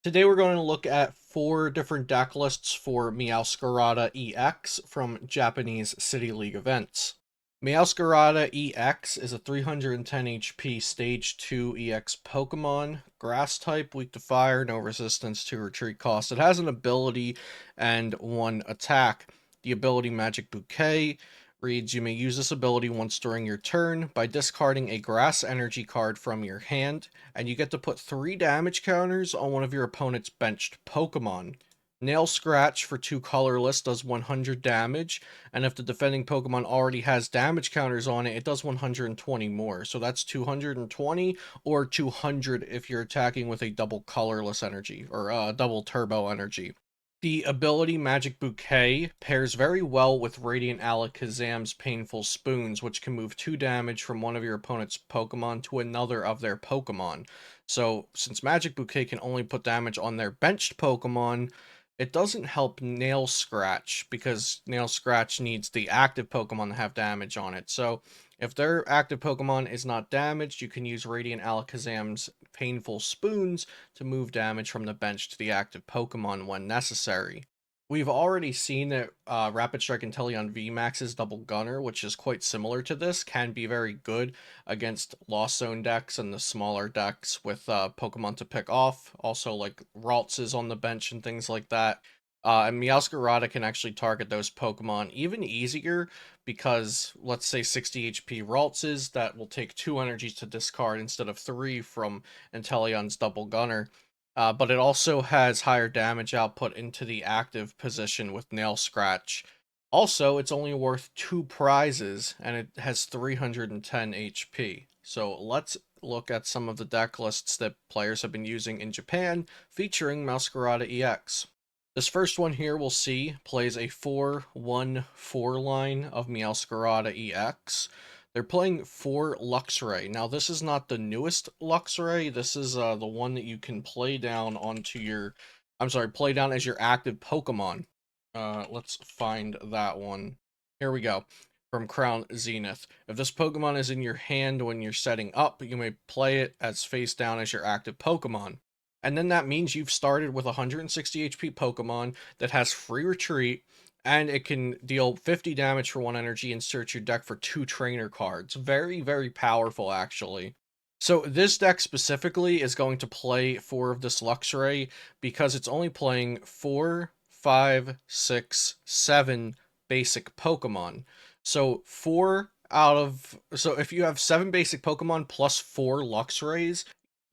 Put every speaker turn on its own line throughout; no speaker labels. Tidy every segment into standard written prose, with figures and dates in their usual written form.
Today we're going to look at 4 different deck lists for Meowscarada EX from Japanese City League events. Meowscarada EX is a 310 HP Stage 2 EX Pokemon, Grass type, weak to fire, no resistance to retreat cost. It has an ability and 1 attack. The ability Magic Bouquet reads, you may use this ability once during your turn by discarding a grass energy card from your hand, and you get to put 3 damage counters on one of your opponent's benched Pokemon. Nail Scratch for 2 colorless does 100 damage, and if the defending Pokemon already has damage counters on it, it does 120 more. So that's 220 or 200 if you're attacking with a double colorless energy or double turbo energy. The ability Magic Bouquet pairs very well with Radiant Alakazam's Painful Spoons, which can move 2 damage from one of your opponent's Pokemon to another of their Pokemon. So, since Magic Bouquet can only put damage on their benched Pokemon, it doesn't help Nail Scratch because Nail Scratch needs the active Pokemon to have damage on it. So, if their active Pokemon is not damaged, you can use Radiant Alakazam's Painful Spoons to move damage from the bench to the active Pokemon when necessary. We've already seen that Rapid Strike Inteleon VMAX's Double Gunner, which is quite similar to this, can be very good against Lost Zone decks and the smaller decks with Pokemon to pick off. Also, like Ralts is on the bench and things like that. And Meowscarada can actually target those Pokemon even easier because, let's say, 60 HP Ralts that will take 2 energies to discard instead of 3 from Inteleon's Double Gunner. But it also has higher damage output into the active position with Nail Scratch. Also, it's only worth 2 prizes, and it has 310 HP. So let's look at some of the deck lists that players have been using in Japan featuring Meowscarada EX. This first one here we'll see plays a 4-1-4 line of Meowscarada EX. They're playing 4 Luxray. Now, this is not the newest Luxray. This is the one that you can play down onto your... I'm sorry, play down as your active Pokemon. Let's find that one. Here we go. From Crown Zenith. If this Pokemon is in your hand when you're setting up, you may play it as face down as your active Pokemon. And then that means you've started with 160 HP Pokemon that has free retreat, and it can deal 50 damage for 1 energy and search your deck for 2 trainer cards. Very, very powerful, actually. So this deck specifically is going to play 4 of this Luxray because it's only playing 4, 5, 6, 7 basic Pokemon. So if you have 7 basic Pokemon plus 4 Luxrays,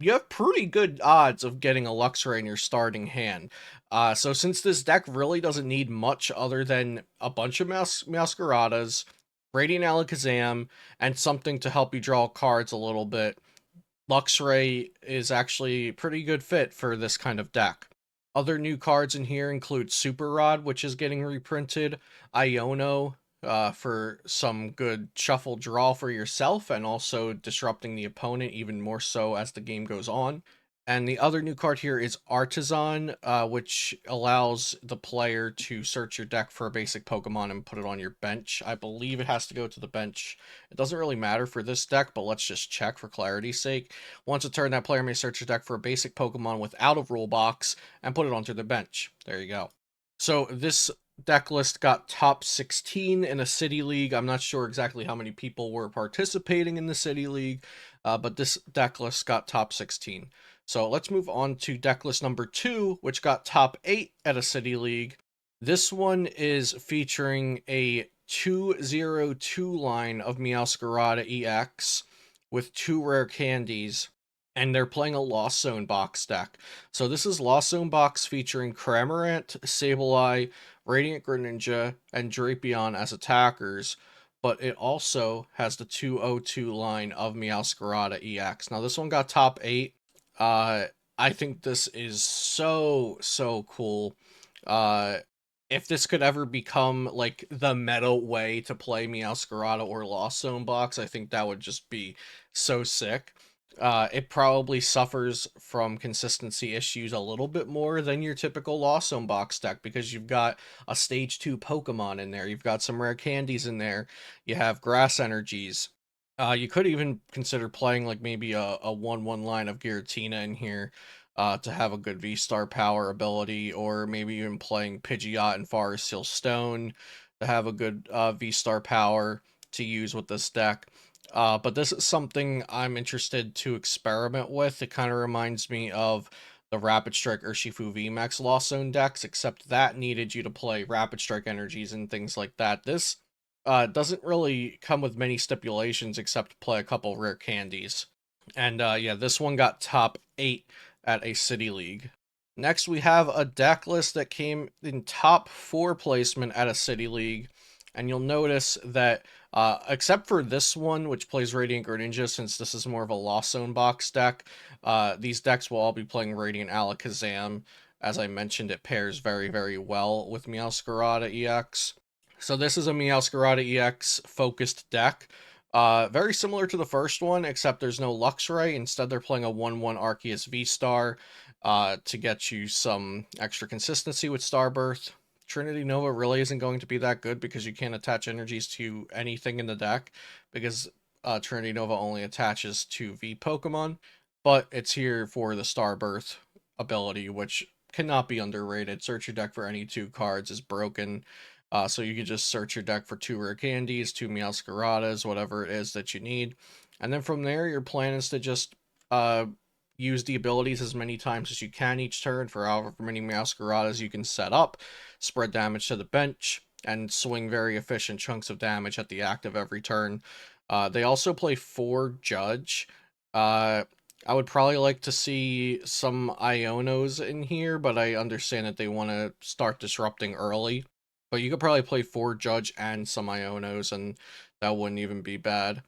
you have pretty good odds of getting a Luxray in your starting hand. So since this deck really doesn't need much other than a bunch of Meowscaradas, Radiant Alakazam, and something to help you draw cards a little bit, Luxray is actually a pretty good fit for this kind of deck. Other new cards in here include Super Rod, which is getting reprinted, Iono, for some good shuffle draw for yourself and also disrupting the opponent even more so as the game goes on. And the other new card here is Artisan, which allows the player to search your deck for a basic Pokemon and put it on your bench. I believe it has to go to the bench. It doesn't really matter for this deck, but let's just check for clarity's sake. Once a turn, that player may search your deck for a basic Pokemon without a rule box and put it onto the bench. There you go. So this deck list got top 16 in a city league. I'm not sure exactly how many people were participating in the city league, but this deck list got top 16. So let's move on to deck list number 2, which got top 8 at a city league. This one is featuring a 202 line of Meowscarada EX with 2 rare candies, and they're playing a Lost Zone box deck. So this is Lost Zone box featuring Cramorant, Sableye, Radiant Greninja, and Drapion as attackers, but it also has the 202 line of Meowscarada EX. Now this one got top 8. I think this is so cool. Uh, if this could ever become like the meta way to play Meowscarada or Lost Zone box, I think that would just be so sick. It probably suffers from consistency issues a little bit more than your typical Lost Zone box deck because you've got a stage 2 Pokemon in there, you've got some rare candies in there, you have grass energies. You could even consider playing like maybe a 1-1 line of Giratina in here. to have a good V-Star power ability, or maybe even playing Pidgeot and Forest Seal Stone to have a good V-Star power to use with this deck. But this is something I'm interested to experiment with. It kind of reminds me of the Rapid Strike Urshifu VMAX Lost Zone decks, except that needed you to play Rapid Strike energies and things like that. This doesn't really come with many stipulations except play a couple rare candies. And yeah, this one got top 8 at a City League. Next, we have a deck list that came in top 4 placement at a City League. And you'll notice that, except for this one, which plays Radiant Greninja, since this is more of a Lost Zone box deck, these decks will all be playing Radiant Alakazam. As I mentioned, it pairs very, very well with Meowscarada EX. So this is a Meowscarada EX focused deck. Very similar to the first one, except there's no Luxray. Instead, they're playing a 1/1 Arceus VSTAR to get you some extra consistency with Starbirth. Trinity Nova really isn't going to be that good because you can't attach energies to anything in the deck, because Trinity Nova only attaches to V Pokemon, but it's here for the Starbirth ability, which cannot be underrated. Search your deck for any 2 cards is broken. So you can just search your deck for 2 rare candies, 2 Meowscaradas, whatever it is that you need. And then from there, your plan is to just use the abilities as many times as you can each turn for however many Meowscaradas you can set up, spread damage to the bench, and swing very efficient chunks of damage at the active every turn. They also play 4 Judge. I would probably like to see some Ionos in here, but I understand that they want to start disrupting early. But you could probably play 4 Judge and some Ionos, and that wouldn't even be bad.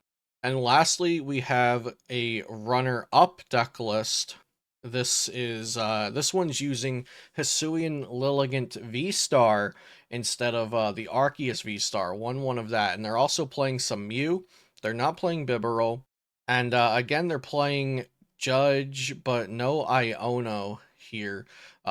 And lastly, we have a runner-up deck list. This one's using Hisuian Lilligant VSTAR instead of the Arceus VSTAR, 1/1 of that. And they're also playing some Mew. They're not playing Bibarel. And again, they're playing Judge, but no Iono here,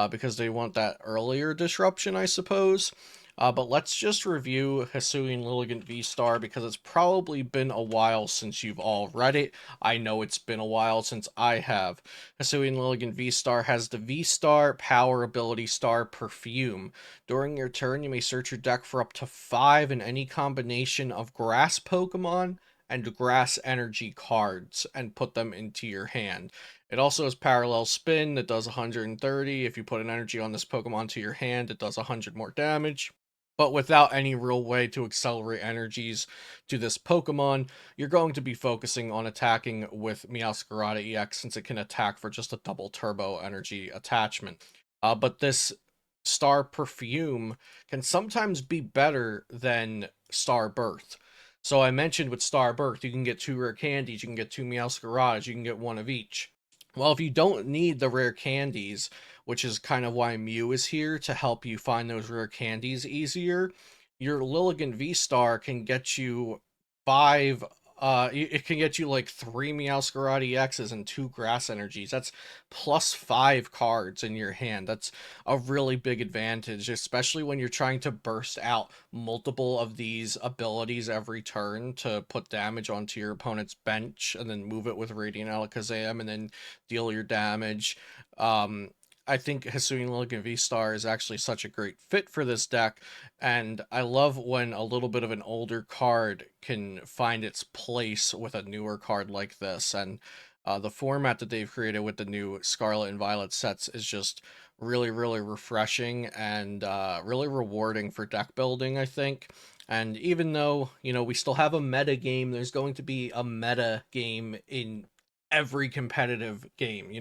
because they want that earlier disruption, I suppose. But let's just review Hisuian Lilligant VSTAR, because it's probably been a while since you've all read it. I know it's been a while since I have. Hisuian Lilligant VSTAR has the VSTAR Power Ability Star Perfume. During your turn, you may search your deck for up to 5 in any combination of grass Pokemon and grass energy cards and put them into your hand. It also has Parallel Spin that does 130. If you put an energy on this Pokemon to your hand, it does 100 more damage. But without any real way to accelerate energies to this Pokemon, you're going to be focusing on attacking with Meowscarada EX, since it can attack for just a double turbo energy attachment. But this Star Perfume can sometimes be better than Star Birth. So I mentioned with Star Birth, you can get 2 rare candies, you can get 2 Meowscaradas, you can get 1 of each. Well, if you don't need the rare candies, which is kind of why Mew is here, to help you find those rare candies easier, your Lilligant V-Star can get you 5, it can get you like 3 Meowscarada EXs and 2 grass energies. That's plus 5 cards in your hand. That's a really big advantage, especially when you're trying to burst out multiple of these abilities every turn to put damage onto your opponent's bench, and then move it with Radiant Alakazam, and then deal your damage. I think Hisuian Lilligant V-Star is actually such a great fit for this deck, and I love when a little bit of an older card can find its place with a newer card like this. And the format that they've created with the new Scarlet and Violet sets is just really, really refreshing and really rewarding for deck building, I think. And even though, we still have a meta game, there's going to be a meta game in every competitive game.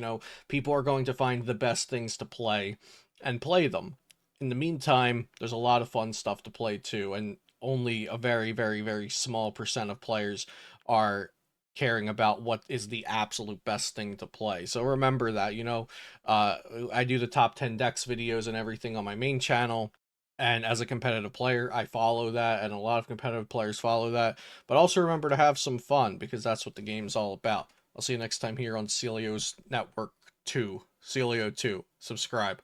People are going to find the best things to play and play them. In the meantime, there's a lot of fun stuff to play too, and only a very, very, very small percent of players are caring about what is the absolute best thing to play. So remember that, I do the top 10 decks videos and everything on my main channel. And as a competitive player, I follow that, and a lot of competitive players follow that. But also remember to have some fun, because that's what the game's all about. I'll see you next time here on Celio's Network 2. Celio 2. Subscribe.